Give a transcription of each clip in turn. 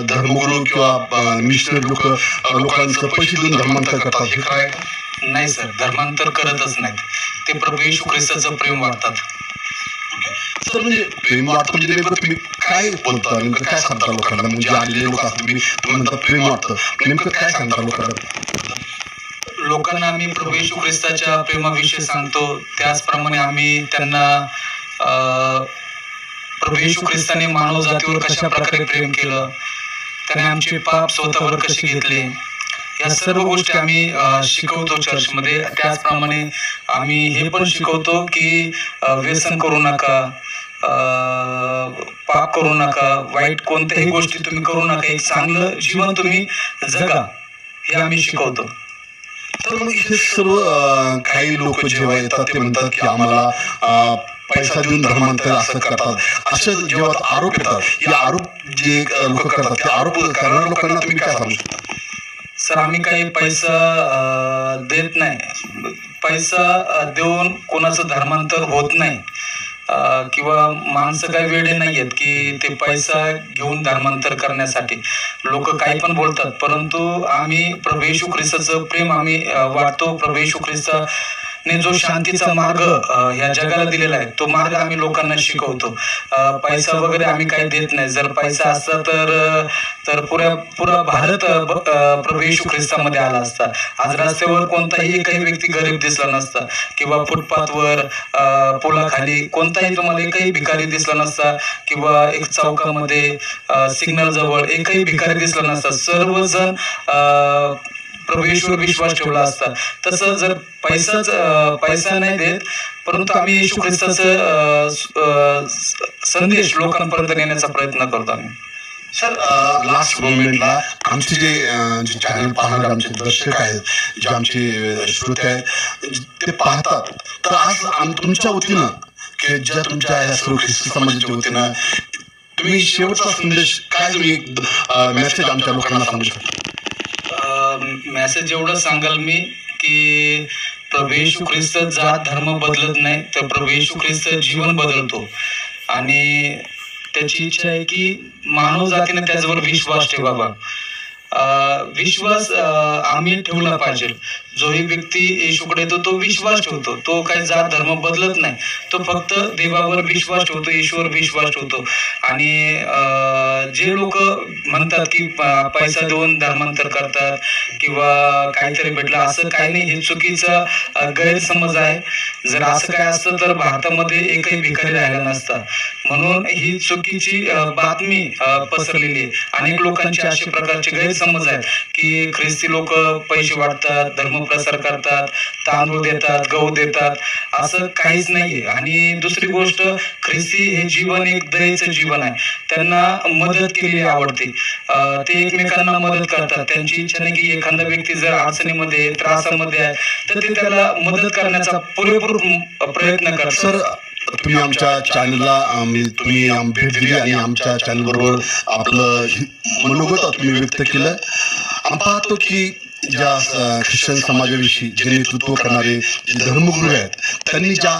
धर्मगुरू किंवा मिशनरी लोकांचं पैसे देऊन धर्मांतर करतात, हे काय? नाही सर, धर्मांतर करतच नाहीत. ते प्रभू येशू ख्रिस्ताचं प्रेम वाटतात. सर म्हणजे प्रेम वाटतं म्हणजे नेमकं तुम्ही काय बोलता, नेमकं काय सांगता लोकांना? म्हणजे आलेले लोक असतात, तुम्ही म्हणतात प्रेम वाटतं, नेमकं काय सांगता लोकांना? लोकांना आम्ही प्रभू येशू ख्रिस्ताच्या प्रेमाविषयी सांगतो. त्याचप्रमाणे आम्ही त्यांना प्रभू येशू ख्रिस्ताने मानव जातीवर कशा प्रकारे प्रेम केलं, त्याने आमचे पाप स्वतःवर कसे घेतले, या सर्व गोष्टी आम्ही शिकवतो चर्चमध्ये. त्याचप्रमाणे आम्ही हे पण शिकवतो की व्यसन करू नका, पाप करू नका, वाईट कोणत्याही गोष्टी तुम्ही करू नका, एक चांगलं जीवन तुम्ही जगा, हे आम्ही शिकवतो. तर मग हे सर्व काही लोक जेव्हा येतात ते म्हणतात की आम्हाला पैसा देऊन धर्मांतर असं करतात, असं जेव्हा आरोप येतात, हे आरोप जे लोक करतात ते आरोप करणाऱ्या लोकांना तुम्ही काय सांगू शकता? सर, आम्ही काही पैसा देत नाही. पैसा देऊन कोणाचं धर्मांतर होत नाही, किंवा माणसं काही वेडे नाही आहेत की ते पैसा घेऊन धर्मांतर करण्यासाठी. लोक काही पण बोलतात, परंतु आम्ही प्रभू येशू ख्रिस्ताचं प्रेम आम्ही वाटतो. प्रभू येशू ख्रिस्ताने जो शांतीचा मार्ग या जगाला दिलेला आहे, तो मार्ग आम्ही लोकांना शिकवतो. पैसा वगैरे आम्ही काही देत नाही. जर पैसा असता तर पुरा भारत प्रभू येशू ख्रिस्तामध्ये आला असता. आज रस्त्यावर कोणताही काही व्यक्ती गरीब दिसला नसता, किंवा फुटपाथवर, पुलाखाली कोणताही तुम्हाला एकही भिकारी दिसला नसता, किंवा एक चौकामध्ये सिग्नल जवळ एकही भिकारी दिसला नसता. सर्वजण प्रभू येशूवर विश्वास ठेवला असता. तसं जर पैसा नाही देत, परंतु आम्ही येशू ख्रिस्ताचं संदेश लोकांपर्यंत नेण्याचा प्रयत्न करतो आम्ही. सर, लास्ट मोमेंटला आमचे जे चॅनल पाहणारे आमचे दर्शक आहेत, जे आमचे श्रोते आहेत, ते पाहतात, तर आज तुमच्या वतीनं की ज्या तुमच्या या सर्व ख्रिस्ती समाजाच्या वतीनं तुम्ही शेवटचा संदेश काय, तुम्ही मेसेज आमच्या लोकांना सांगू शकता? मेसेज एवढं सांगाल मी की प्रभू येशू ख्रिस्त जात धर्म बदलत नाही, तर प्रभू येशू ख्रिस्त जीवन बदलतो. आणि त्याची इच्छा आहे की मानव जातीने त्याच्यावर विश्वास ठेवावा. विश्वास आम्ही ठेवला पाहिजे. जोही व्यक्ती येशूकडे येतो तो विश्वास ठेवतो, तो काही जात धर्म बदलत नाही, तो फक्त देवावर विश्वास ठेवतो, येशूवर विश्वास ठेवतो. आणि जे लोक म्हणतात की पैसा देऊन धर्मांतर करतात किंवा काहीतरी भेटलं, असं काही नाही. हे चुकीचा गैरसमज आहे. जर असं काय असतं तर भारतामध्ये एकही भिकारी राहिला नसता. म्हणून ही चुकीची बातमी पसरलेली आहे. अनेक लोकांचे अशा प्रकारचे गैरसमज आहेत की ख्रिस्ती लोक पैसे वाटतात, धर्मप्रसार करतात, तांदूळ देतात, गहू देतात. असं काहीच नाहीये. आणि दुसरी गोष्ट, ख्रिस्ती हे जीवन एक दयेचं जीवन आहे. त्यांना मदत केली आवडते. ते एकमेकांना मदत करतात. त्यांची इच्छा नाही की एखादा व्यक्ती जर अडचणीमध्ये, त्रासामध्ये आहे तर ते त्याला मदत करण्याचा पुरेपूर प्रयत्न करतात. सर, तुम्ही आमच्या चॅनलला तुम्ही भेट दिली आणि आमच्या चॅनल बरोबर आपलं मनोगत तुम्ही व्यक्त केलं. आम्ही पाहतो की ज्या ख्रिश्चन समाजाविषयी जे नेतृत्व करणारे जे धर्मगुरू आहेत, त्यांनी ज्या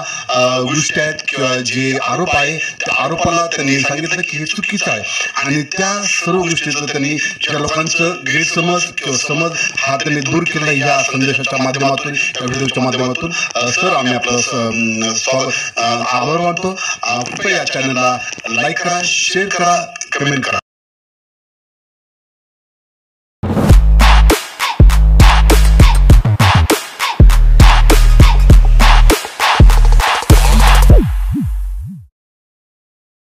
गोष्टी आहेत किंवा जे आरोप आहे, त्या आरोपाला त्यांनी सांगितलं की हे चुकीचं आहे. आणि त्या सर्व गोष्टीचं त्यांनी ज्या लोकांचं गैरसमज किंवा समज हा त्यांनी दूर केला या संदेशाच्या माध्यमातून, या व्हिडिओच्या माध्यमातून. सर, आम्ही आपलं आभार मानतो. कृपया या चॅनलला लाईक करा, शेअर करा, कमेंट करा.